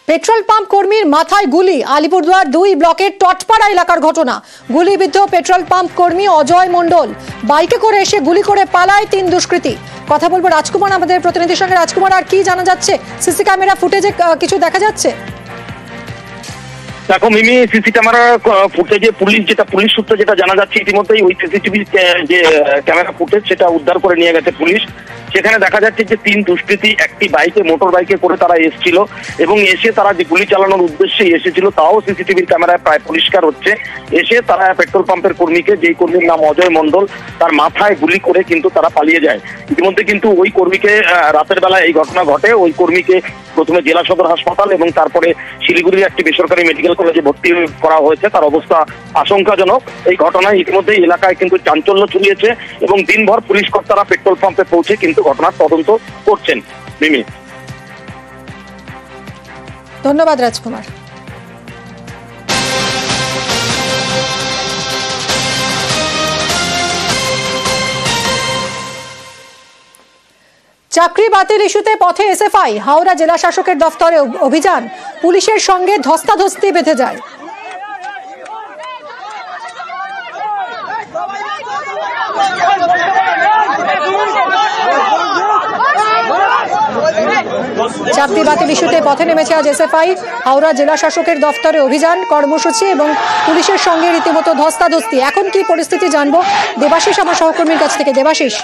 Petrol pump কর্মীর মাথায় গুলি, আলিপুরদুয়ার 2 ব্লকের টটপাড়া এলাকার ঘটনা। গুলিবিদ্ধ পেট্রোল পাম্প কর্মী অজয় মণ্ডল। বাইকে করে এসে গুলি করে পালায় 3 দুষ্কৃতী। কথা বলবো রাজকুমার, আমাদের প্রতিনিধির সঙ্গে। রাজকুমার, আর কি জানা যাচ্ছে? সিসি ক্যামেরা ফুটেজে কিছু দেখা যাচ্ছে? দেখো মিমি, সিসি ক্যামেরা ফুটেজে পুলিশ সূত্রে যেটা জানা যাচ্ছে, ইতিমধ্যেই ওই সিসিটিভি যে ক্যামেরা ফুটেজ সেটা উদ্ধার করে নিয়ে গেছে পুলিশ। সেখানে দেখা যাচ্ছে যে 3 দুষ্কৃতী একটি মোটর বাইকে করে তারা এসেছিল এবং এসে তারা যে গুলি চালানোর উদ্দেশ্যে এসেছিল তাও সিসিটিভির ক্যামেরায় প্রায় পরিষ্কার হচ্ছে। এসে তারা পেট্রোল পাম্পের কর্মীকে, যেই কর্মীর নাম অজয় মণ্ডল, তার মাথায় গুলি করে কিন্তু তারা পালিয়ে যায়। ইতিমধ্যে কিন্তু ওই কর্মীকে রাতের বেলা এই ঘটনা ঘটে। ওই কর্মীকে প্রথমে জেলা সদর হাসপাতাল এবং তারপরে শিলিগুড়ির একটি বেসরকারি মেডিকেল কলেজে ভর্তি করা হয়েছে। তার অবস্থা আশঙ্কাজনক। এই ঘটনায় ইতিমধ্যে এলাকায় কিন্তু চাঞ্চল্য ছড়িয়েছে এবং দিনভর পুলিশ কর্তারা পেট্রোল পাম্পে পৌঁছে কিন্তু ঘটনার তদন্ত করছেন। মিমি, ধন্যবাদ রাজকুমার। চাকরি বাতিল ইস্যুতে পথে এসএফআই। হাওড়া জেলা শাসকের দফতরে অভিযান, পুলিশের সঙ্গে ধস্তাধস্তি বেঁধে যায়। চাকরি বাতিল ইস্যুতে পথে নেমেছে আজ এসএফআই। হাওড়া জেলা শাসকের দফতরে অভিযান কর্মসূচি এবং পুলিশের সঙ্গে রীতিমতো ধস্তাধস্তি। এখন কি পরিস্থিতি জানবো দেবাশিস আমার সহকর্মীর কাছ থেকে। দেবাশিস,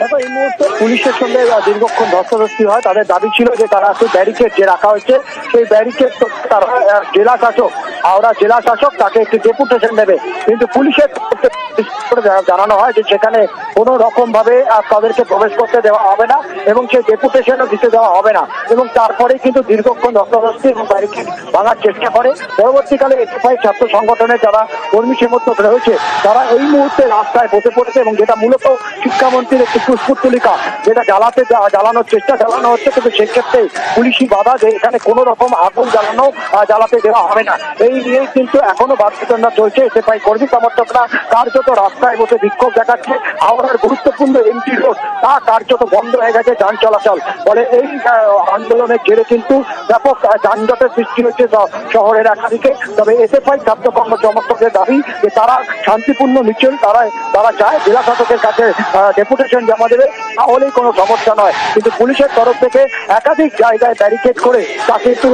দেখো, এই মুহূর্তে পুলিশের সঙ্গে দীর্ঘক্ষণ ধস্তাধস্তি হয়। তাদের দাবি ছিল যে তারা সেই ব্যারিকেড যে রাখা হয়েছে, সেই ব্যারিকেড তারা জেলা শাসক, হাওড়া জেলা শাসক তাকে একটি ডেপুটেশন দেবে, কিন্তু পুলিশের জানানো হয় যে সেখানে কোনো রকম ভাবে তাদেরকে প্রবেশ করতে দেওয়া হবে না এবং সেই ডেপুটেশনও দিতে দেওয়া হবে না। এবং তারপরে কিন্তু দীর্ঘক্ষণ ধস্তাধস্তি এবং ব্যারিকেড ভাঙার চেষ্টা করে। পরবর্তীকালে এসএফআই ছাত্র সংগঠনের যারা কর্মী সমর্থক রয়েছে তারা এই মুহূর্তে রাস্তায় বসে পড়েছে এবং যেটা মূলত শিক্ষামন্ত্রীর একটি পুষ্পতুলিকা যেটা জ্বালানোর চেষ্টা চালানো হচ্ছে, কিন্তু সেক্ষেত্রে পুলিশি বাধা যে এখানে কোনো রকম আগুন জ্বালাতে দেওয়া হবে না। এই নিয়েই কিন্তু এখনো বাদবিতণ্ডা চলছে। এসএফআই কর্মী সমর্থকরা কার্যত রাস্তায় বসে বিক্ষোভ দেখাচ্ছে। হাওড়ার গুরুত্বপূর্ণ এমটি রোড তা কার্যত বন্ধ হয়ে গেছে যান চলাচল। ফলে এই আন্দোলনের জেরে কিন্তু ব্যাপক যানজটের সৃষ্টি হচ্ছে শহরের একাধিকে। তবে এসএফআই ছাত্র কর্ম সমর্থকদের দাবি যে তারা শান্তিপূর্ণ মিছিল তারা চায় জেলা শাসকের কাছে ডেপুটেশন জমা দেবে, তাহলেই কোনো সমস্যা নয়। কিন্তু পুলিশের তরফ থেকে একাধিক জায়গায় ব্যারিকেড করে তা কিন্তু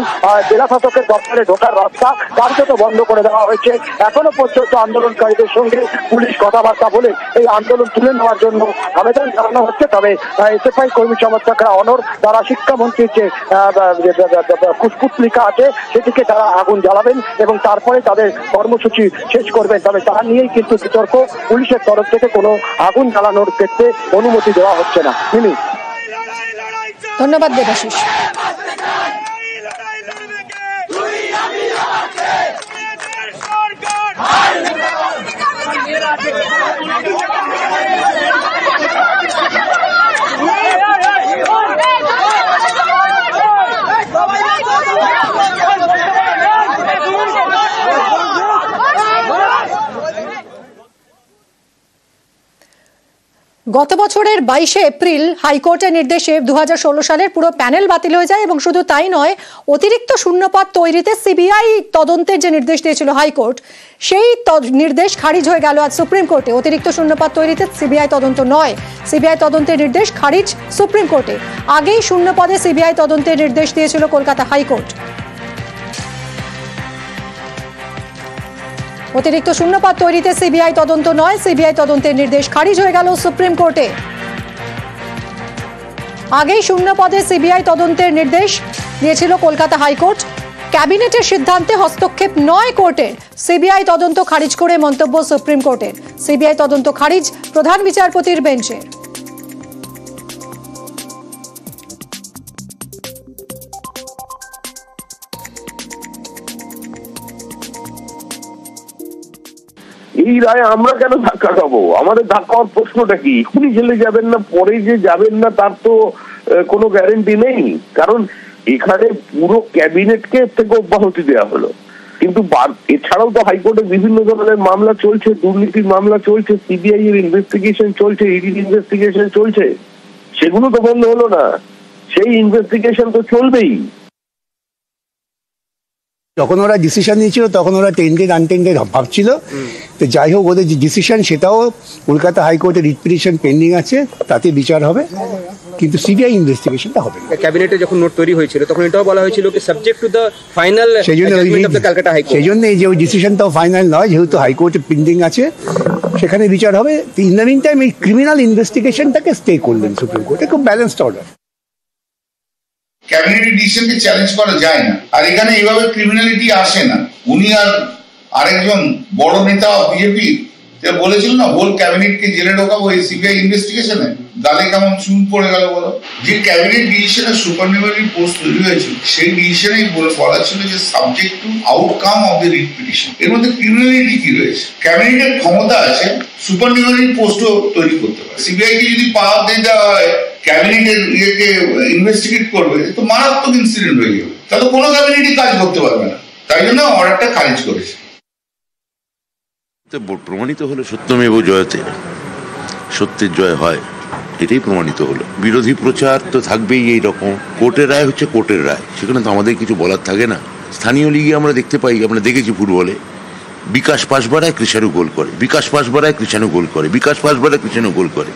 জেলা শাসকের দপ্তরে ঢোকার রাস্তা কার্যত বন্ধ করে দেওয়া হয়েছে। এখনো পর্যন্ত আন্দোলনকারীদের সঙ্গে পুলিশ কথাবার্তা বলে এই আন্দোলন তুলে নেওয়ার জন্য আবেদন জানানো হচ্ছে। তবে এসএফআই কর্মী সমর্থকরা অনড়, তারা শিক্ষামন্ত্রীর যে কুশপুতলিকা আছে সেটিকে তারা আগুন জ্বালাবেন এবং তারপরে তাদের কর্মসূচি শেষ করবেন। তবে তা নিয়েই কিন্তু বিতর্ক। পুলিশের তরফ থেকে কোনো আগুন জ্বালানোর ক্ষেত্রে অনুমতি দেওয়া হচ্ছে না। ধন্যবাদ দেবাশিস। গত বছরের 22শে এপ্রিল হাইকোর্টের নির্দেশে 2016 সালের পুরো প্যানেল বাতিল হয়ে যায় এবং শুধু তাই নয়, অতিরিক্ত শূন্যপদ তৈরিতে সিবিআই তদন্তের যে নির্দেশ দিয়েছিল হাইকোর্ট, সেই নির্দেশ খারিজ হয়ে গেল আজ সুপ্রিম কোর্টে। অতিরিক্ত শূন্যপদ তৈরিতে সিবিআই তদন্ত নয়, সিবিআই তদন্তের নির্দেশ খারিজ সুপ্রিম কোর্টে। আগেই শূন্যপদে সিবিআই তদন্তের নির্দেশ দিয়েছিল কলকাতা হাইকোর্ট। অতিরিক্ত শূন্যপদ তৈরিতে সিবিআই তদন্ত নয়, সিবিআই তদন্তের নির্দেশ খারিজ হয়ে গেল সুপ্রিম কোর্টে। আগেই শূন্যপদে সিবিআই তদন্তের নির্দেশ দিয়েছিল কলকাতা হাইকোর্ট। ক্যাবিনেটের সিদ্ধান্তে হস্তক্ষেপ নয় কোর্টের, সিবিআই তদন্ত খারিজ করে মন্তব্য সুপ্রিম কোর্টের। সিবিআই তদন্ত খারিজ প্রধান বিচারপতির বেঞ্চে। এই রায় আমরা কেন ধাক্কা খাবো? আমাদের ধাক্কা হওয়ার প্রশ্নটা কি? এখনই জেলে যাবেন না, পরে যে যাবেন না তার তো কোনো গ্যারেন্টি নেই। কারণ এখানে পুরো ক্যাবিনেটকে থেকে অব্যাহতি দেওয়া হলো, কিন্তু এছাড়াও তো হাইকোর্টে বিভিন্ন ধরনের মামলা চলছে, দুর্নীতির মামলা চলছে, সিবিআই এর ইনভেস্টিগেশন চলছে, ইডির ইনভেস্টিগেশন চলছে, সেগুলো তো বন্ধ হলো না। সেই ইনভেস্টিগেশন তো চলবেই। যখন ওরা ডিসিশন নিয়েছিল তখন ওরা টেন্টেড আনটেন্টেড ভাবছিল, তো যাই হোক ওদের যে ডিসিশন সেটাও কলকাতা হাইকোর্টে রিট পিটিশন পেন্ডিং আছে, তাতে বিচার হবে, কিন্তু সিবিআই ইনভেস্টিগেশনটা হবে না। ক্যাবিনেটে যখন নোট তৈরি হয়েছিল তখন এটাও বলা হয়েছিল যে subject to the final judgment of the Calcutta high court, সেই জন্য এই যে ওই ডিসিশনটাও ফাইনাল নয়, যেহেতু হাইকোর্টে পেন্ডিং আছে সেখানে বিচার হবে। ইন দ্য মিন টাইম এই ক্রিমিনাল ইনভেস্টিগেশনটাকে স্টে করলেন সুপ্রিম কোর্টে, খুব ব্যালেন্সড অর্ডার। ক্যাবিনেটের ডিসিশনকে চ্যালেঞ্জ করা যায় না, আর এখানে এইভাবে ক্রিমিনালিটি আসে না। উনি আর আরেকজন বড় নেতা বিজেপি বলেছিল না হোল ক্যাবিনেটকে জেলে ঢোকাবো এই সিবিআই ইনভেস্টিগেশনে, গালে কেমন চুন পড়ে গেল বলো। যে ক্যাবিনেট ডিসিশনে সুপারনিউমারি পোস্ট তৈরি হয়েছিল সেই ডিসিশনেই বলা ছিল যে subject two outcome of the writ petition. এর মধ্যে ক্রিমিনালিটি কি রয়েছে? ক্যাবিনেটের ক্ষমতা আছে সুপারনিউমারি পোস্টও তৈরি করতে পারে। সিবিআই কে যদি পাওয়ার দিয়ে দেওয়া হয় ক্যাবিনেটের ইয়েকে ইনভেস্টিগেট করবে, তো মারাত্মক ইনসিডেন্ট হয়ে যাবে, তাহলে কোনো ক্যাবিনেটই কাজ করতে পারবে না। তাই জন্য অর্ডারটা খারিজ করেছে। প্রমাণিত হলো সত্যমেব জয়তে, সত্যের জয় হয়, এটাই প্রমাণিত হলো। বিরোধী প্রচার তো থাকবেই এই রকম। কোর্টের রায় হচ্ছে কোর্টের রায়, সেখানে তো আমাদের কিছু বলার থাকে না। স্থানীয় লিগে আমরা দেখতে পাই, আমরা দেখেছি ফুটবলে বিকাশ পাস বাড়ায় কৃষাণু গোল করে, বিকাশ পাস বাড়ায় কৃষাণু গোল করে, বিকাশ পাস বাড়ায় কৃষাণু গোল করে।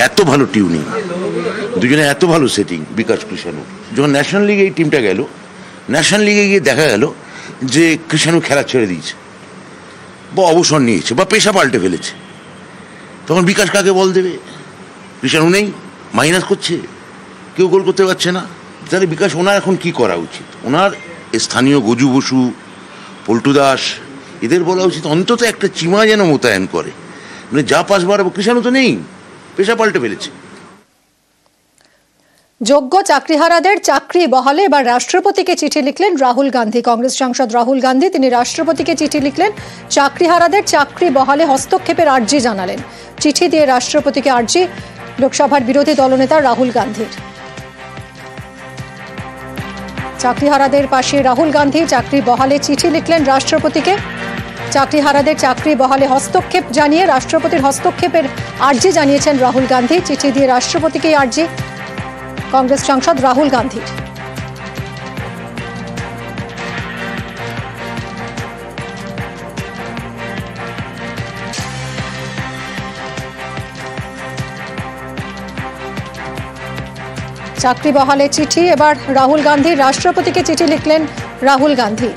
এত ভালো টিউনিং দুজনে, এত ভালো সেটিং বিকাশ কৃষাণু। যখন ন্যাশনাল লিগে এই টিমটা গেল, ন্যাশনাল লিগে গিয়ে দেখা গেল যে কৃষাণু খেলা ছেড়ে দিয়েছে বা অবসর নিয়েছে বা পেশা পাল্টে ফেলেছে, তখন বিকাশ কাকে বল দেবে? কৃষাণু নেই, মাইনাস করছে, কেউ গোল করতে পারছে না। তাহলে বিকাশ ওনার এখন কি করা উচিত? ওনার স্থানীয় গজু বসু, পল্টু দাস, এদের বলা উচিত অন্তত একটা চিমা যেন মোতায়েন করে, মানে যা পাস বাড়াবো। কৃষাণু তো নেই, পেশা পাল্টে ফেলেছে। যোগ্য চাকরিহারাদের চাকরি বহালে এবার রাষ্ট্রপতিকে চিঠি লিখলেন রাহুল গান্ধী। কংগ্রেস সাংসদ রাহুল গান্ধী তিনি রাষ্ট্রপতিকে চিঠি লিখলেন, চাকরিহারাদের চাকরি বহালে হস্তক্ষেপের আর্জি জানালেন। চিঠি দিয়ে রাষ্ট্রপতিকে আর্জি লোকসভার বিরোধী দলনেতা রাহুল গান্ধীর। চাকরিহারাদের পাশে রাহুল গান্ধী চাকরি বহালে চিঠি লিখলেন রাষ্ট্রপতিকে। চাকরিহারাদের চাকরি বহালে হস্তক্ষেপ জানিয়ে রাষ্ট্রপতির হস্তক্ষেপের আর্জি জানিয়েছেন রাহুল গান্ধী। চিঠি দিয়ে রাষ্ট্রপতিকে আর্জি কংগ্রেস সাংসদ রাহুল গান্ধীর। চাকরি বহালে চিঠি এবার রাহুল গান্ধী, রাষ্ট্রপতিকে চিঠি লিখলেন রাহুল গান্ধী।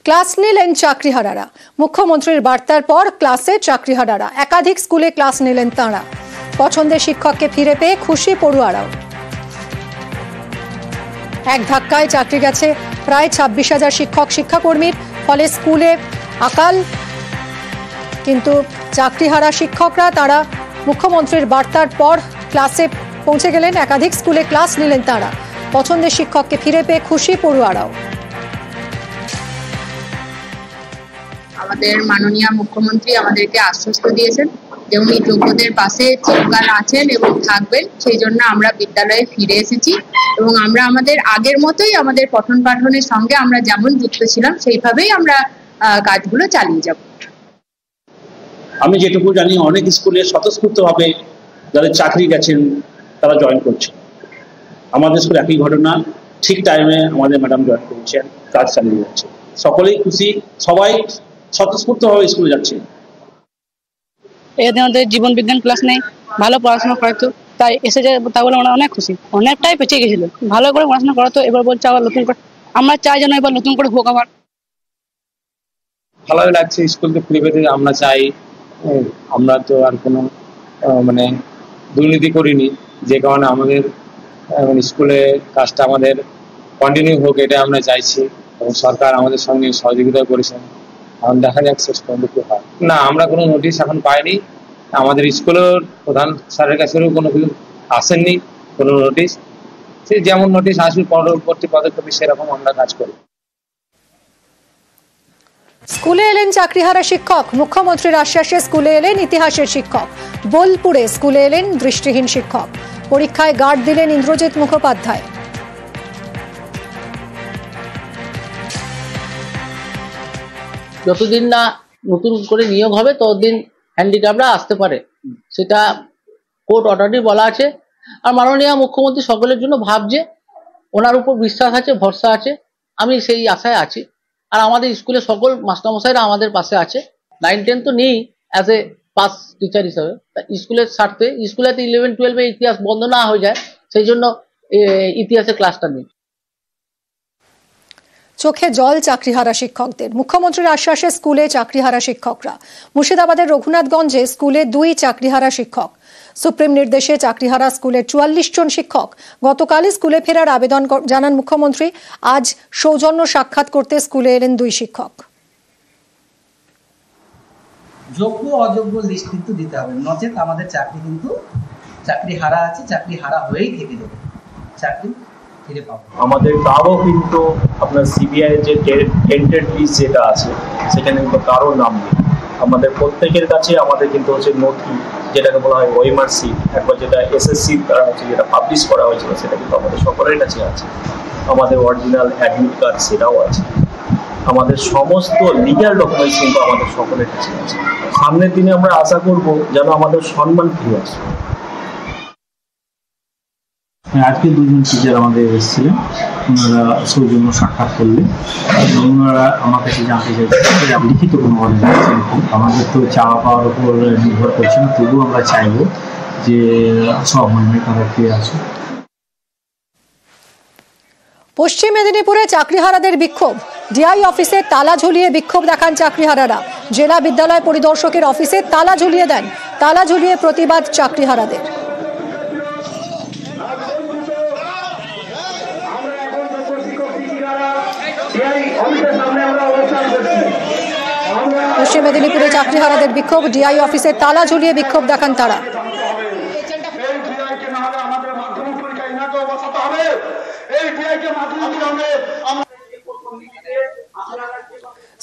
ক্লাস নিলেন চাকরিহারারা। মুখ্যমন্ত্রীর বার্তার পর ক্লাসে চাকরিহারারা, একাধিক স্কুলে ক্লাস নিলেন তাঁরা। পছন্দের শিক্ষককে ফিরে পেয়ে খুশি পড়ুয়ারাও। এক ধাক্কায় চাকরি গেছে প্রায় 26,000 শিক্ষক শিক্ষাকর্মীর, ফলে স্কুলে আকাল। কিন্তু চাকরিহারা শিক্ষকরা তারা মুখ্যমন্ত্রীর বার্তার পর ক্লাসে পৌঁছে গেলেন, একাধিক স্কুলে ক্লাস নিলেন তাঁরা। পছন্দের শিক্ষককে ফিরে পেয়ে খুশি পড়ুয়ারাও। আমাদের মাননীয় মুখ্যমন্ত্রী আমাদেরকে আশ্বস্ত দিয়েছেন যে উনি যোগ্যদের পাশে চিরকাল আছেন এবং থাকবেন, সেই জন্য আমরা বিদ্যালয়ে ফিরে এসেছি এবং আমরা আমাদের আগের মতোই আমাদের পঠন পাঠনের সঙ্গে আমরা যেমন যুক্ত ছিলাম সেইভাবেই আমরা কাজগুলো চালিয়ে যাব। আমি যেটুকু জানি অনেক স্কুলে স্বতঃস্ফূর্তভাবে যাদের চাকরি গেছেন তারা জয়েন করছে। আমাদের স্কুলে একই ঘটনা, ঠিক টাইমে আমাদের ম্যাডাম জয়েন করছেন, কাজ চালিয়ে যাচ্ছে, সকলেই খুশি, সবাই স্বতঃস্ফূর্তভাবে স্কুলে যাচ্ছে। এদের আমাদের জীবন বিজ্ঞান ক্লাস নেই, ভালো পড়াশোনা করাতো, তাই এসেছে, তা বলে আমরা অনেক খুশি। অনেকটাই পেছিয়ে গেছিল, ভালো করে পড়াশোনা করাতো, এবার বলছে আবার নতুন করে, আমরা চাই যেন এবার নতুন করে হোক। আমার ভালোই লাগছে স্কুলকে ফিরে পেতে। আমরা চাই, আমরা তো আর কোনো মানে দুর্নীতি করিনি, যে কারণে আমাদের স্কুলে কাজটা আমাদের কন্টিনিউ হোক, এটা আমরা চাইছি এবং সরকার আমাদের সঙ্গে সহযোগিতা করেছেন। এখন দেখা যাক শেষ পর্যন্ত কি হয়। না, আমরা কোনো নোটিশ এখন পাইনি, আমাদের স্কুলের প্রধান স্যারের কাছেও কোনো কিছু আসেননি কোনো নোটিশ। সে যেমন নোটিশ আসবে পরবর্তী পদক্ষেপে সেরকম আমরা কাজ করি। স্কুলে এলেন চাকরিহারা শিক্ষক, মুখ্যমন্ত্রীর আশ্বাসে স্কুলে এলেন ইতিহাসের শিক্ষক। বোলপুরে স্কুলে এলেন দৃষ্টিহীন শিক্ষক। পরীক্ষায় গার্ড দিলেন ইন্দ্রজিৎ মুখোপাধ্যায়। যতদিন না নতুন করে নিয়োগ হবে ততদিন হ্যান্ডিক্যাপরা আসতে পারে, সেটা কোর্ট অর্ডারটি বলা আছে। আর মাননীয় মুখ্যমন্ত্রী সকলের জন্য ভাবছে, ওনার উপর বিশ্বাস আছে, ভরসা আছে, আমি সেই আশায় আছি। আর আমাদের স্কুলে সকল মাস্টারমশাইরা আমাদের পাশে আছে। 9-10 তো নেই অ্যাজ এ পাস টিচার হিসাবে, স্কুলের স্বার্থে স্কুলেতে 11-12 ইতিহাস বন্ধ না হয়ে যায়, সেই জন্য ইতিহাসের ক্লাসটা নেই। চোখে জল চাকরিহারা শিক্ষকদের। মুখ্যমন্ত্রীর আশ্বাসে স্কুলে চাকরিহারা শিক্ষকরা। মুর্শিদাবাদের রঘুনাথগঞ্জে স্কুলে 2 চাকরিহারা শিক্ষক। সুপ্রিম নির্দেশে চাকরিহারা স্কুলের 44 জন শিক্ষক গতকালই স্কুলে ফেরার আবেদন জানান মুখ্যমন্ত্রী। আজ সৌজন্য সাক্ষাৎ করতে স্কুলে এলেন 2 শিক্ষক। যোগ্য অযোগ্য লিস্ট কিন্তু দিতে হবে, নচেত আমাদের চাকরি কিন্তু চাকরি হারা আছে, চাকরি হারা হয়েই থেকে যাবে, চাকরি ফিরে পাবো। আমাদের তারও কিন্তু আপনার সিবিআই যে টেন্টেড লিস্ট যেটা আছে সেখানে কিন্তু কারোর নাম নেই। আমাদের প্রত্যেকের কাছে আমাদের কিন্তু হচ্ছে নথি, যেটাকে বলা হয় ওএমআর সিট, একবার যেটা এসএসসি দ্বারা হচ্ছে যেটা পাবলিশ করা হয়েছিল সেটা কিন্তু আমাদের সকলের কাছে আছে। আমাদের অরিজিনাল অ্যাডমিট কার্ড সেটাও আছে। আমাদের সমস্ত লিগ্যাল ডকুমেন্টস কিন্তু আমাদের সকলের কাছে আছে। সামনের দিনে আমরা আশা করব যেন আমাদের সম্মান ফিরে আসে। আজকে 2 জন টিচার আমাদের এসেছিলেন, ওনারা সৌজন্য সাক্ষাৎ করলেন এবং ওনারা আমার কাছে জানতে চাইছেন লিখিত কোনো অর্ডার আছে। আমাদের তো চাওয়া পাওয়ার উপর নির্ভর করছে না, তবুও আমরা চাইব যে সহমর্মে তারা ফিরে আসুন। পশ্চিম মেদিনীপুরে চাকরিহারাদের বিক্ষোভ। ডিআই অফিসে তালা ঝুলিয়ে বিক্ষোভ দেখান চাকরিহারারা। জেলা বিদ্যালয় পরিদর্শকের অফিসে তালা ঝুলিয়ে দেন। তালা ঝুলিয়ে প্রতিবাদ চাকরিহারাদের। পশ্চিম মেদিনীপুরে চাকরিহারাদের বিক্ষোভ। ডিআই অফিসে তালা ঝুলিয়ে বিক্ষোভ দেখান তারা।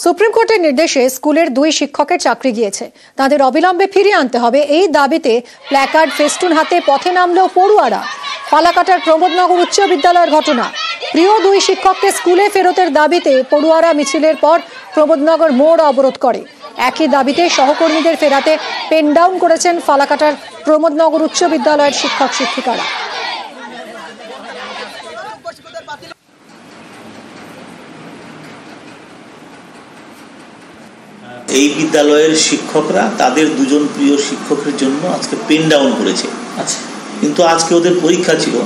সুপ্রিম কোর্টের নির্দেশে স্কুলের 2 শিক্ষকের চাকরি গিয়েছে, তাদের অবিলম্বে ফিরিয়ে আনতে হবে এই দাবিতে প্ল্যাকার্ড ফেস্টুন হাতে পথে নামলেও পড়ুয়ারা। ফালাকাটার প্রমোদনগর উচ্চ বিদ্যালয়ের ঘটনা। প্রিয় 2 শিক্ষককে স্কুলে ফেরতের দাবিতে পড়ুয়ারা মিছিলের পর প্রমোদনগর মোড় অবরোধ করে। একই দাবিতে সহকর্মীদের ফেরাতে পেন ডাউন করেছেন ফালাকাটার প্রমোদনগর উচ্চ বিদ্যালয়ের শিক্ষক শিক্ষিকারা। এই বিদ্যালয়ের শিক্ষকরা তাদের 2 জন প্রিয় শিক্ষকের জন্য আজকে পেন ডাউন করেছে। আচ্ছা, কিন্তু আজকে ওদের পরীক্ষা ছিল।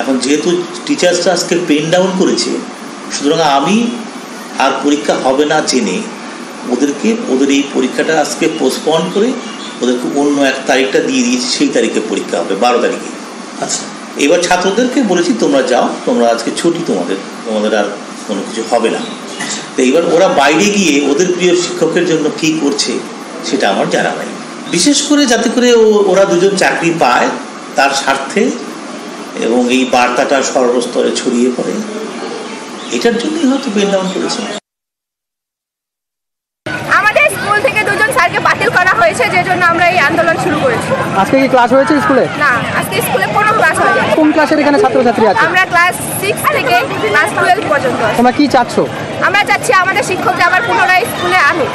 এখন যেহেতু টিচার্সরা আজকে পেন ডাউন করেছে, সুতরাং আমি আর পরীক্ষা হবে না জেনে ওদের এই পরীক্ষাটা আজকে পোস্টপন করে ওদেরকে অন্য এক তারিখটা দিয়ে দিয়েছি, সেই তারিখে পরীক্ষা হবে 12 তারিখে। আচ্ছা, এবার ছাত্রদেরকে বলেছি তোমরা যাও, তোমরা আজকে ছুটি, তোমাদের আর কোনো কিছু হবে না। তো এইবার ওরা বাইরে গিয়ে ওদের প্রিয় শিক্ষকের জন্য কি করছে সেটা আমার জানা নাই। বিশেষ করে যাতে করে ওরা 2 জন চাকরি পায় তার স্বার্থে এবং এই বার্তাটা সর্বস্তরে ছড়িয়ে পড়ে, এটার জন্যই হয়তো পেন ডাউন করেছে। আমাদের স্কুল থেকে 2 জন স্যারকে বাতিল করা হয়েছে, যে জন্য আমরা এই আন্দোলন শুরু করেছি। আজকে কি ক্লাস হয়েছে স্কুলে? না, আজকে স্কুলে কোনো ক্লাস হয়নি। কোন ক্লাসের এখানে ছাত্রছাত্রী আছে? আমরা ক্লাস 6 থেকে ক্লাস 12 পর্যন্ত। তোমরা কি চাচ্ছো? আমরা চাচ্ছি আমাদের শিক্ষকরা আবার পুনরায় স্কুলে আনুক।